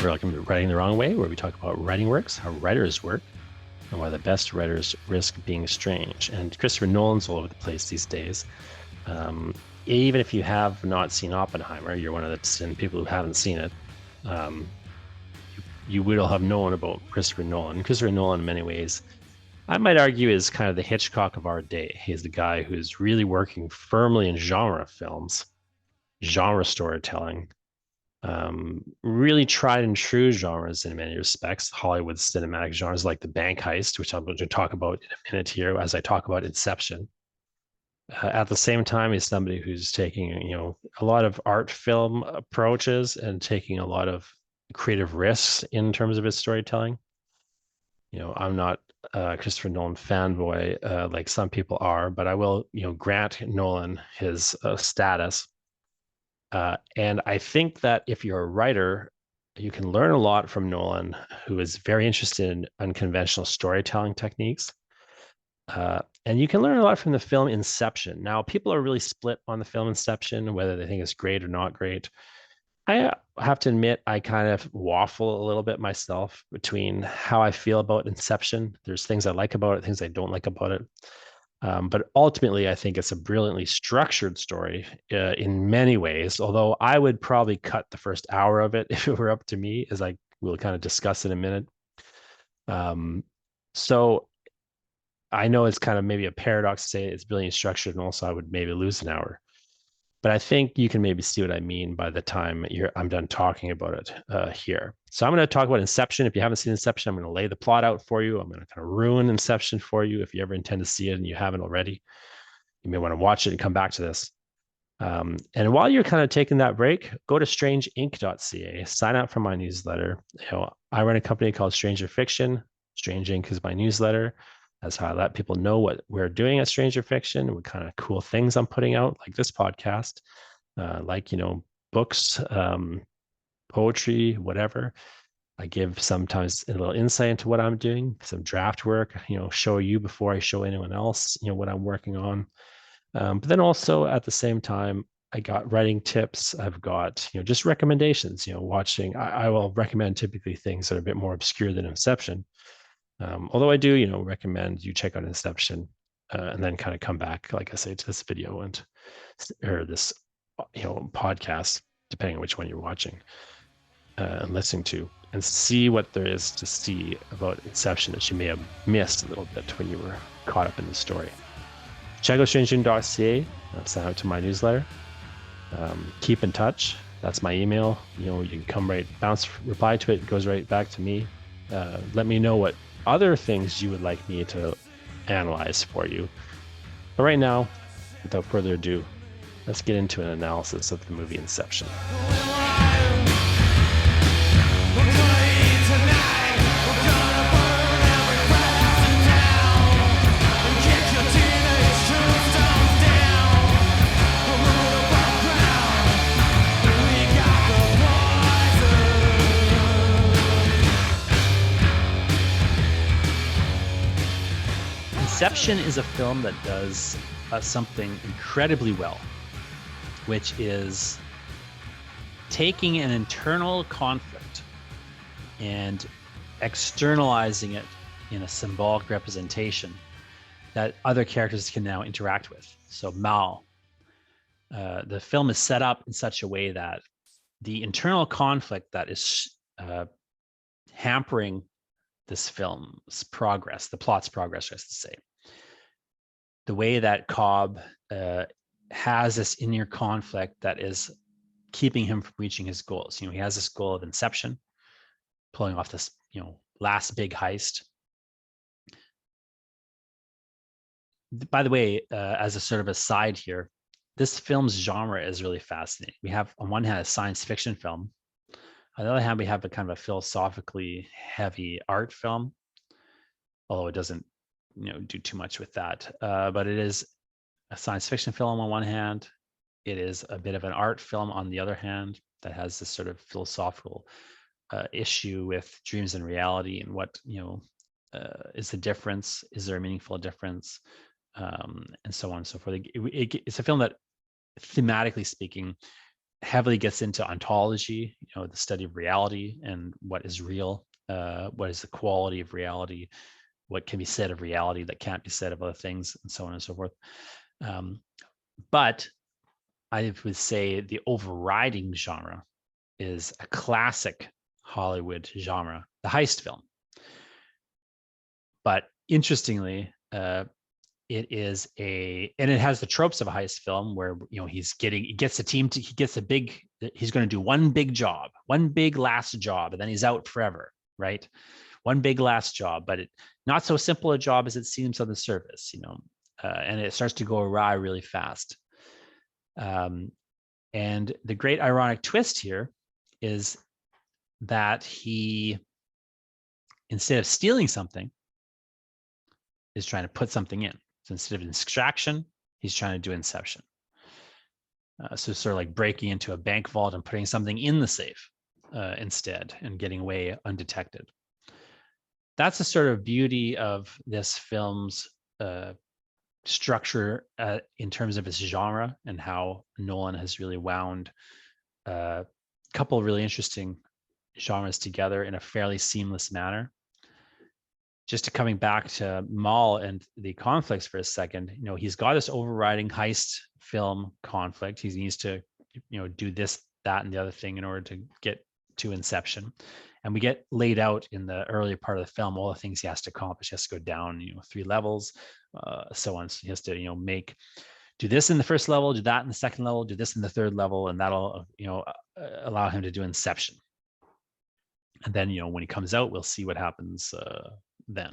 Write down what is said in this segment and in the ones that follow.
Welcome to Writing the Wrong Way, where we talk about writing works, how writers work, and why the best writers risk being strange. And Christopher Nolan's all over the place these days. Even if you have not seen Oppenheimer, you're one of the 10 people who haven't seen it. You will have known about Christopher Nolan. Christopher Nolan, in many ways, I might argue, is kind of the Hitchcock of our day. He's the guy who's really working firmly in genre films, genre storytelling, really tried and true genres in many respects. Hollywood cinematic genres like the bank heist, which I'm going to talk about in a minute here as I talk about Inception. At the same time, he's somebody who's taking, a lot of art film approaches and taking a lot of creative risks in terms of his storytelling. I'm not a Christopher Nolan fanboy like some people are, but I will, grant Nolan his status. And I think that if you're a writer, you can learn a lot from Nolan, who is very interested in unconventional storytelling techniques. And you can learn a lot from the film Inception. Now, people are really split on the film Inception, whether they think it's great or not great. I have to admit, I kind of waffle a little bit myself between how I feel about Inception. There's things I like about it, things I don't like about it. But ultimately, I think it's a brilliantly structured story in many ways, although I would probably cut the first hour of it if it were up to me, as I will kind of discuss in a minute. So I know it's kind of maybe a paradox to say it's brilliantly structured, and also I would maybe lose an hour. But I think you can maybe see what I mean by the time I'm done talking about it here. So I'm going to talk about Inception. If you haven't seen Inception, I'm going to lay the plot out for you. I'm going to kind of ruin Inception for you if you ever intend to see it and you haven't already. You may want to watch it and come back to this. And while you're kind of taking that break, go to strangeinc.ca, sign up for my newsletter. I run a company called Stranger Fiction. Strange Inc. is my newsletter. That's how I let people know what we're doing at Stranger Fiction, what kind of cool things I'm putting out, like this podcast, books, poetry, whatever. I give sometimes a little insight into what I'm doing, some draft work, show you before I show anyone else, what I'm working on. But then also at the same time, I got writing tips. I've got, just recommendations, watching. I will recommend typically things that are a bit more obscure than Inception. Although I do, recommend you check out Inception and then kind of come back, like I say, to this video or this, podcast, depending on which one you're watching and listening to, and see what there is to see about Inception that you may have missed a little bit when you were caught up in the story. Check out strangeinc.ca, sign up to my newsletter. Keep in touch. That's my email. You can come reply to it. It goes right back to me. Let me know what other things you would like me to analyze for you. But right now, without further ado, let's get into an analysis of the movie Inception. Inception is a film that does something incredibly well, which is taking an internal conflict and externalizing it in a symbolic representation that other characters can now interact with. So Mal, the film is set up in such a way that the internal conflict that is hampering this film's progress, the plot's progress, I should say. The way that Cobb has this inner conflict that is keeping him from reaching his goals. He has this goal of Inception, pulling off this, last big heist. By the way, as a sort of aside here, this film's genre is really fascinating. We have, on one hand, a science fiction film. On the other hand, we have a kind of a philosophically heavy art film, although it doesn't, do too much with that. But it is a science fiction film on one hand. It is a bit of an art film on the other hand that has this sort of philosophical issue with dreams and reality and what, is the difference? Is there a meaningful difference? And so on and so forth. It's a film that, thematically speaking, heavily gets into ontology, the study of reality and what is real, what is the quality of reality, what can be said of reality that can't be said of other things, and so on and so forth. But I would say the overriding genre is a classic Hollywood genre, the heist film. But interestingly, it has the tropes of a heist film where he gets he's going to do one big job, one big last job, and then he's out forever, right? One big last job, but not so simple a job as it seems on the surface, and it starts to go awry really fast. And the great ironic twist here is that he, instead of stealing something, is trying to put something in. So instead of extraction, he's trying to do inception. So sort of like breaking into a bank vault and putting something in the safe instead, and getting away undetected. That's the sort of beauty of this film's structure in terms of its genre, and how Nolan has really wound a couple of really interesting genres together in a fairly seamless manner. Just coming back to Mal and the conflicts for a second, he's got this overriding heist film conflict. He needs to, do this, that, and the other thing in order to get to Inception. And we get laid out in the earlier part of the film all the things he has to accomplish. He has to go down, 3 levels, so on. So he has to, do this in the first level, do that in the second level, do this in the third level, and that'll, allow him to do Inception. And then, when he comes out, we'll see what happens then,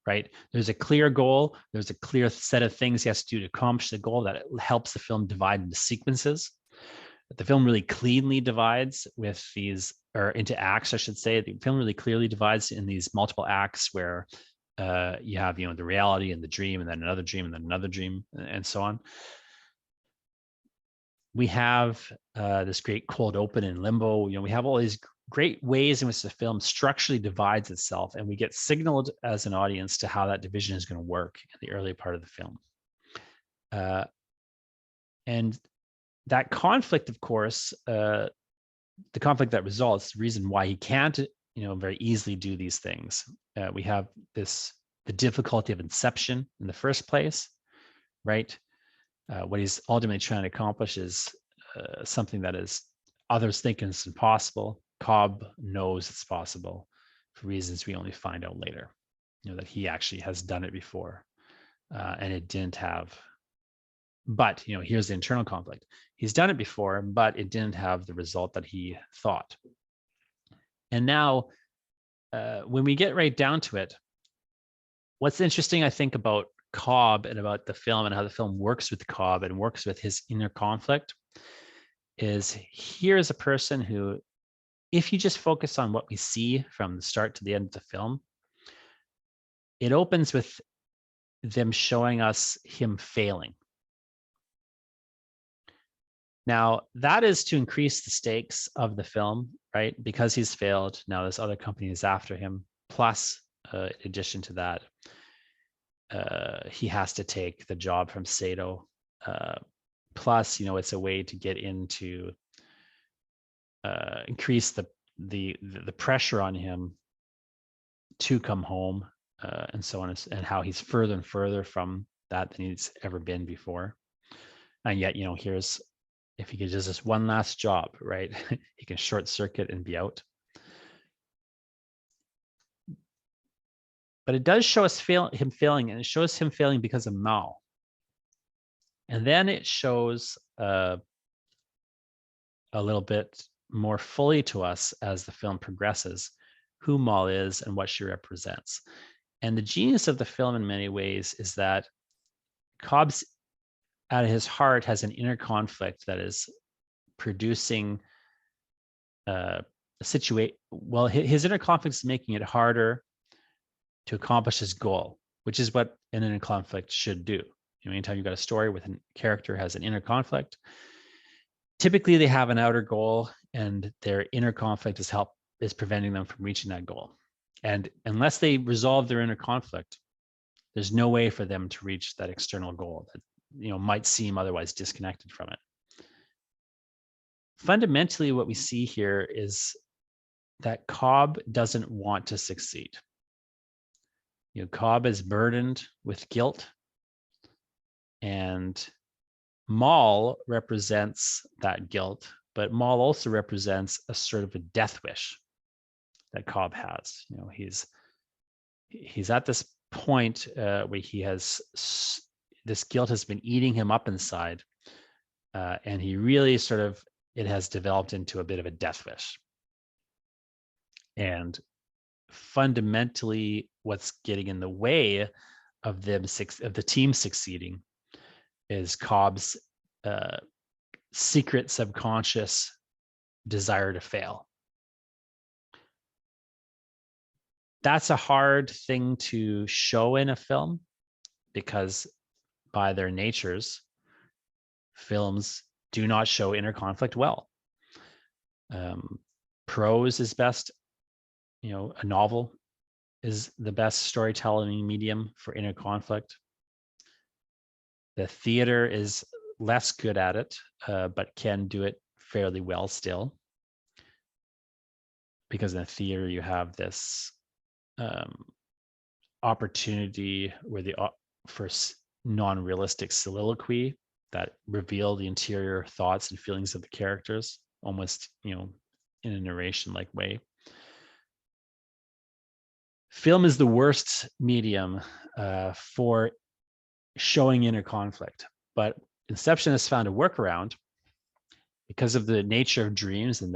right? There's a clear goal. There's a clear set of things he has to do to accomplish the goal that helps the film divide into sequences. The film really cleanly divides with these, or into acts, I should say. The film really clearly divides in these multiple acts where you have, the reality and the dream, and then another dream, and then another dream, and so on. We have this great cold open and limbo. We have all these great ways in which the film structurally divides itself, and we get signaled as an audience to how that division is going to work in the early part of the film. And that conflict, of course, the conflict that results, the reason why he can't, very easily do these things. We have the difficulty of Inception in the first place, right? What he's ultimately trying to accomplish is something that is others think is impossible. Cobb knows it's possible for reasons we only find out later, that he actually has done it before, and it didn't have. But, here's the internal conflict. He's done it before, but it didn't have the result that he thought. And now, when we get right down to it, what's interesting, I think, about Cobb and about the film and how the film works with Cobb and works with his inner conflict is, here's a person who, if you just focus on what we see from the start to the end of the film, it opens with them showing us him failing. Now, that is to increase the stakes of the film, right? Because he's failed, now this other company is after him. Plus, in addition to that, he has to take the job from Sato. Plus, it's a way to get into increase the pressure on him to come home, and so on, and how he's further and further from that than he's ever been before. And yet, here's, if he does this one last job, right, he can short circuit and be out. But it does show us him failing, and it shows him failing because of Mao. And then it shows a little bit more fully to us as the film progresses who Mal is and what she represents. And the genius of the film in many ways is that Cobb's, at his heart, has an inner conflict that is producing a situation. Well, his inner conflict is making it harder to accomplish his goal, which is what an inner conflict should do. Anytime you've got a story with a character has an inner conflict, typically they have an outer goal, and their inner conflict is preventing them from reaching that goal. And unless they resolve their inner conflict, there's no way for them to reach that external goal that might seem otherwise disconnected from it. Fundamentally, what we see here is that Cobb doesn't want to succeed. Cobb is burdened with guilt, and Maul represents that guilt, but Maul also represents a sort of a death wish that Cobb has. He's at this point where he has this guilt has been eating him up inside, and he really it has developed into a bit of a death wish. And fundamentally, what's getting in the way of the team succeeding is Cobb's secret subconscious desire to fail. That's a hard thing to show in a film because by their natures, films do not show inner conflict well. Prose is best. A novel is the best storytelling medium for inner conflict. The theater is less good at it, but can do it fairly well still. Because in the theater, you have this opportunity where for non-realistic soliloquy that reveal the interior thoughts and feelings of the characters, almost, in a narration-like way. Film is the worst medium for showing inner conflict, but Inception has found a workaround because of the nature of dreams and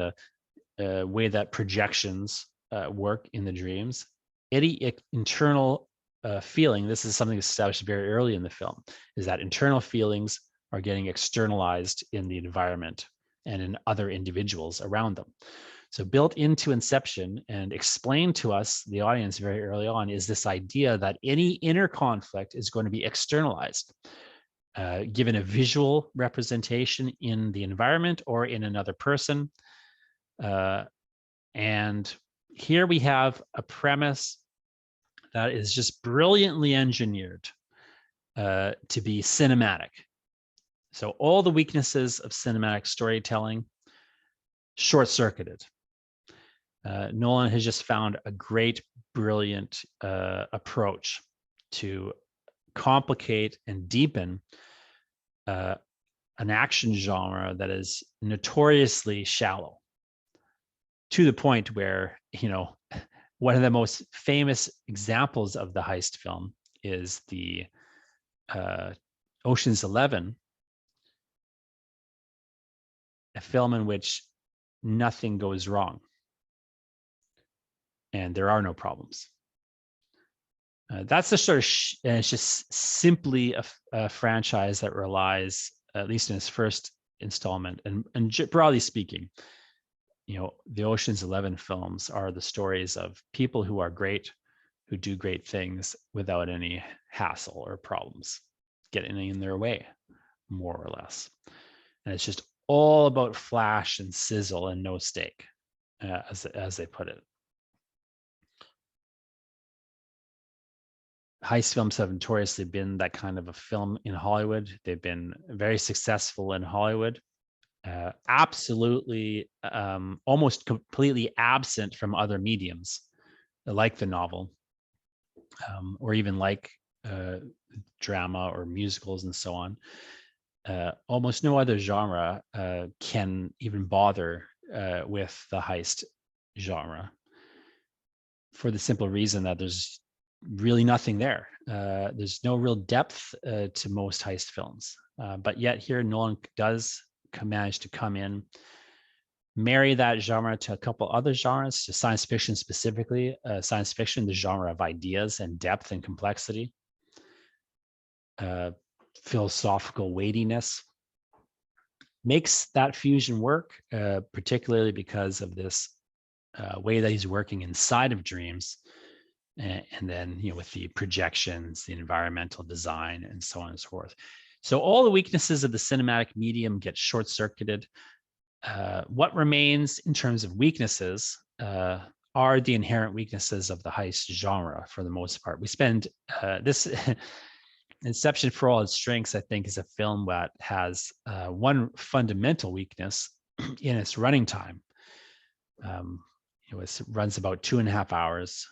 the way that projections work in the dreams. Any internal feeling, this is something established very early in the film, is that internal feelings are getting externalized in the environment and in other individuals around them. So built into Inception and explained to us, the audience, very early on, is this idea that any inner conflict is going to be externalized, given a visual representation in the environment or in another person. And here we have a premise that is just brilliantly engineered to be cinematic. So all the weaknesses of cinematic storytelling, short-circuited. Nolan has just found a great, brilliant approach to complicate and deepen an action genre that is notoriously shallow, to the point where, one of the most famous examples of the heist film is the Ocean's 11, a film in which nothing goes wrong and there are no problems. That's the sort of, it's just simply a franchise that relies, at least in its first installment, and broadly speaking, the Ocean's 11 films are the stories of people who are great, who do great things without any hassle or problems getting in their way, more or less. And it's just all about flash and sizzle and no stake, as they put it. Heist films have notoriously been that kind of a film in Hollywood. They've been very successful in Hollywood. Absolutely, almost completely absent from other mediums, like the novel, or even like drama or musicals and so on. Almost no other genre can even bother with the heist genre, for the simple reason that there's really nothing there. There's no real depth to most heist films, but yet here Nolan does manage to come in, marry that genre to a couple other genres, to science fiction specifically. Science fiction, the genre of ideas and depth and complexity, philosophical weightiness, makes that fusion work, particularly because of this way that he's working inside of dreams, and then with the projections, the environmental design, and so on and so forth. So all the weaknesses of the cinematic medium get short-circuited. What remains in terms of weaknesses are the inherent weaknesses of the heist genre, for the most part. We spend this Inception, for all its strengths, I think, is a film that has one fundamental weakness, in its running time. It runs about 2.5 hours,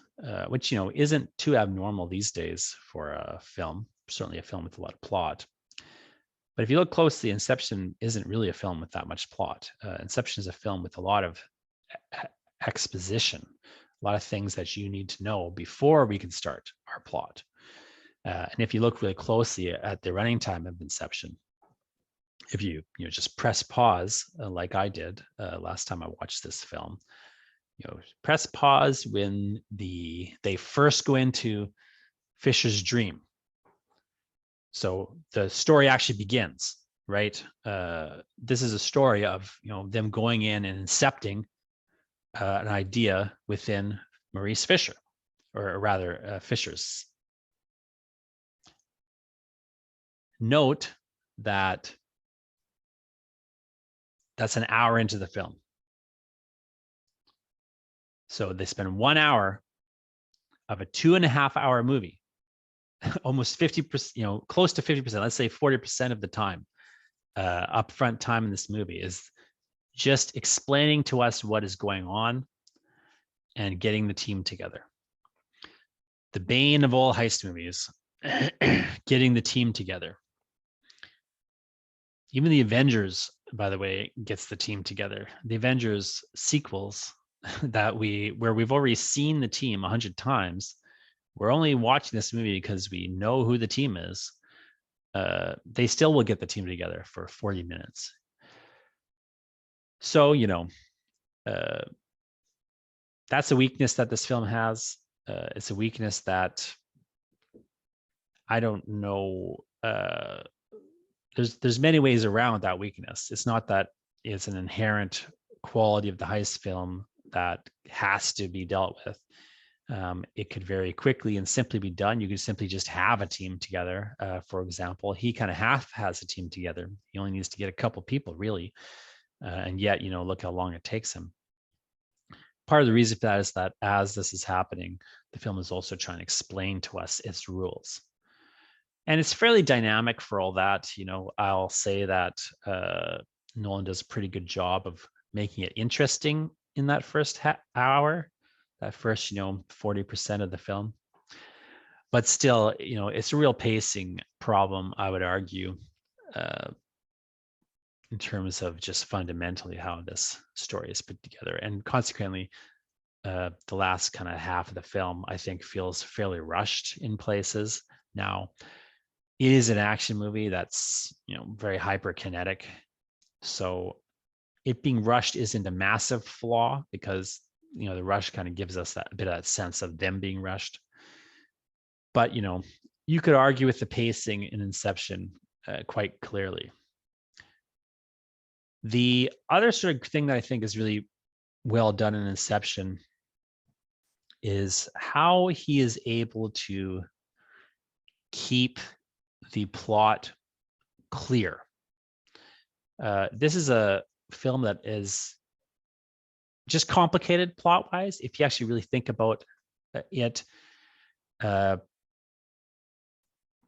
which isn't too abnormal these days for a film. Certainly a film with a lot of plot. But if you look closely, Inception isn't really a film with that much plot. Inception is a film with a lot of exposition, a lot of things that you need to know before we can start our plot. And if you look really closely at the running time of Inception, if you just press pause like I did last time I watched this film, press pause when they first go into Fisher's dream. So the story actually begins, right? This is a story of them going in and incepting an idea within Maurice Fisher, or rather Fisher's. Note that that's an hour into the film. So they spend 1 hour of a 2.5 hour movie, almost 50%, close to 50%, let's say 40% of the time, upfront time in this movie is just explaining to us what is going on and getting the team together. The bane of all heist movies, getting the team together. Even the Avengers, by the way, gets the team together. The Avengers sequels where we've already seen the team 100 times, we're only watching this movie because we know who the team is. They still will get the team together for 40 minutes. So, that's a weakness that this film has. It's a weakness that I don't know. There's many ways around that weakness. It's not that it's an inherent quality of the heist film that has to be dealt with. It could very quickly and simply be done. You could simply just have a team together. For example, he kind of half has a team together. He only needs to get a couple people, really. And yet, look how long it takes him. Part of the reason for that is that as this is happening, the film is also trying to explain to us its rules. And it's fairly dynamic for all that. I'll say that Nolan does a pretty good job of making it interesting in that first hour, that first, 40% of the film. But still, it's a real pacing problem, I would argue, in terms of just fundamentally how this story is put together. And consequently, the last kind of half of the film, I think, feels fairly rushed in places. Now, it is an action movie that's, very hyperkinetic. So it being rushed isn't a massive flaw because, the rush kind of gives us that bit of that sense of them being rushed. But, you could argue with the pacing in Inception quite clearly. The other sort of thing that I think is really well done in Inception is how he is able to keep the plot clear. This is a film that is just complicated plot-wise. If you actually really think about it,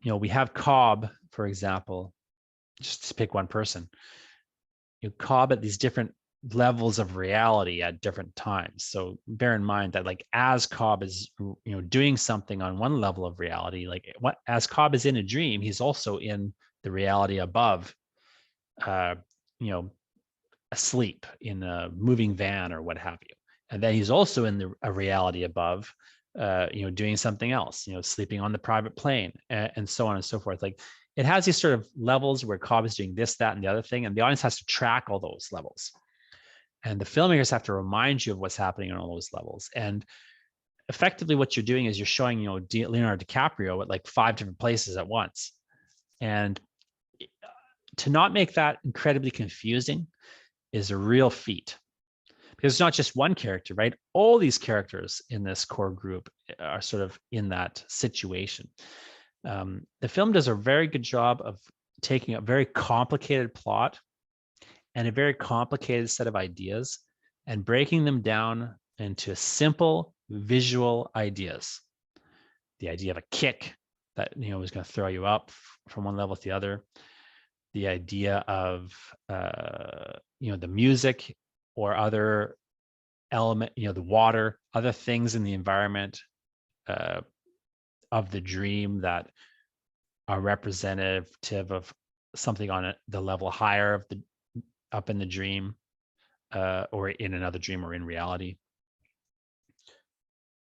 we have Cobb, for example, just to pick one person. Cobb at these different levels of reality at different times. So bear in mind that as Cobb is doing something on one level of reality, as Cobb is in a dream, he's also in the reality above, asleep in a moving van or what have you. And then he's also in a reality above, doing something else, sleeping on the private plane and so on and so forth. It has these sort of levels where Cobb is doing this, that, and the other thing, and the audience has to track all those levels. And the filmmakers have to remind you of what's happening on all those levels. And effectively what you're doing is you're showing, Leonardo DiCaprio at 5 different places at once. And to not make that incredibly confusing is a real feat. Because it's not just one character, right? All these characters in this core group are sort of in that situation. The film does a very good job of taking a very complicated plot and a very complicated set of ideas and breaking them down into simple visual ideas. The idea of a kick that is going to throw you up from one level to the other. The idea of the music or other element, the water, other things in the environment of the dream that are representative of something on the level higher of the up in the dream, or in another dream or in reality.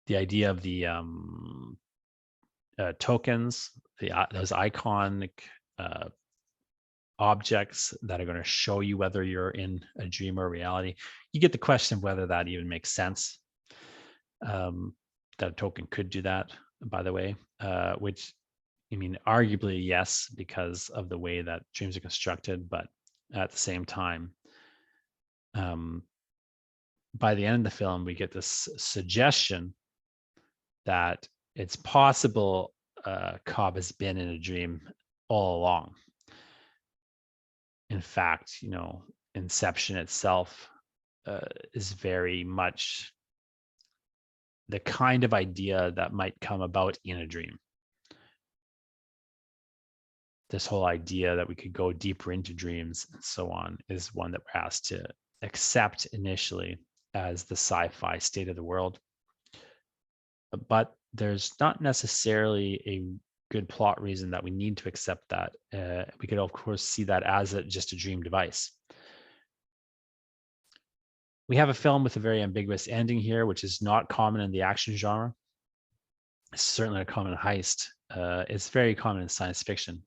The idea of the tokens, those iconic objects that are going to show you whether you're in a dream or reality. You get the question of whether that even makes sense. That a token could do that, by the way, which, I mean, arguably yes, because of the way that dreams are constructed, but at the same time, by the end of the film, we get this suggestion that it's possible Cobb has been in a dream all along. In fact, Inception itself is very much the kind of idea that might come about in a dream. This whole idea that we could go deeper into dreams and so on is one that we're asked to accept initially as the sci-fi state of the world. But there's not necessarily a good plot reason that we need to accept that. We could, of course, see that as just a dream device. We have a film with a very ambiguous ending here, which is not common in the action genre. It's certainly a common heist. It's very common in science fiction.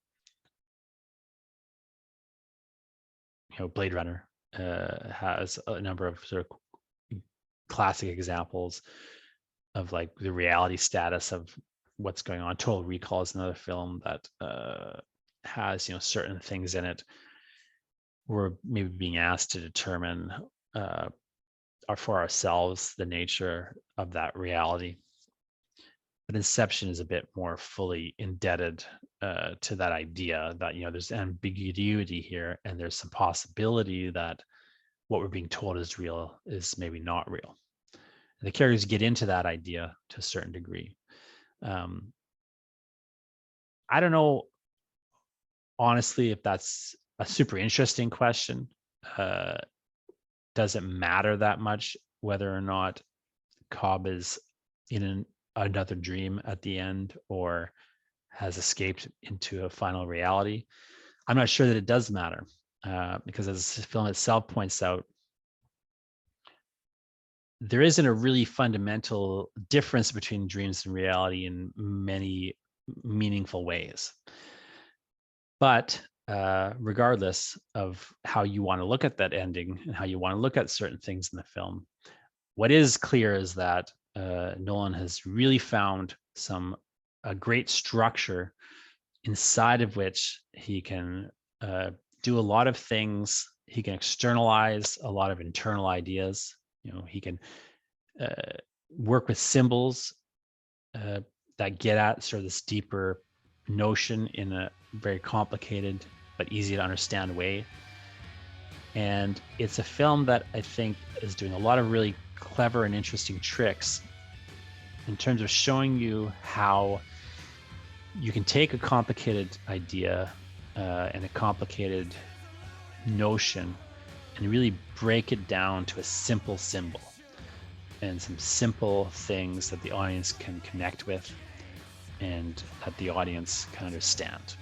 Blade Runner has a number of sort of classic examples of like the reality status of what's going on. Total Recall is another film that has certain things in it we're maybe being asked to determine for ourselves the nature of that reality. But Inception is a bit more fully indebted to that idea that there's ambiguity here, and there's some possibility that what we're being told is real is maybe not real. And the characters get into that idea to a certain degree. I don't know, honestly, if that's a super interesting question. Does it matter that much whether or not Cobb is in another dream at the end or has escaped into a final reality? I'm not sure that it does matter, because as the film itself points out, there isn't a really fundamental difference between dreams and reality in many meaningful ways. But regardless of how you want to look at that ending and how you want to look at certain things in the film, what is clear is that Nolan has really found a great structure inside of which he can do a lot of things. He can externalize a lot of internal ideas. He can work with symbols that get at sort of this deeper notion in a very complicated but easy to understand way. And it's a film that I think is doing a lot of really clever and interesting tricks in terms of showing you how you can take a complicated idea and a complicated notion and really break it down to a simple symbol and some simple things that the audience can connect with and that the audience can understand.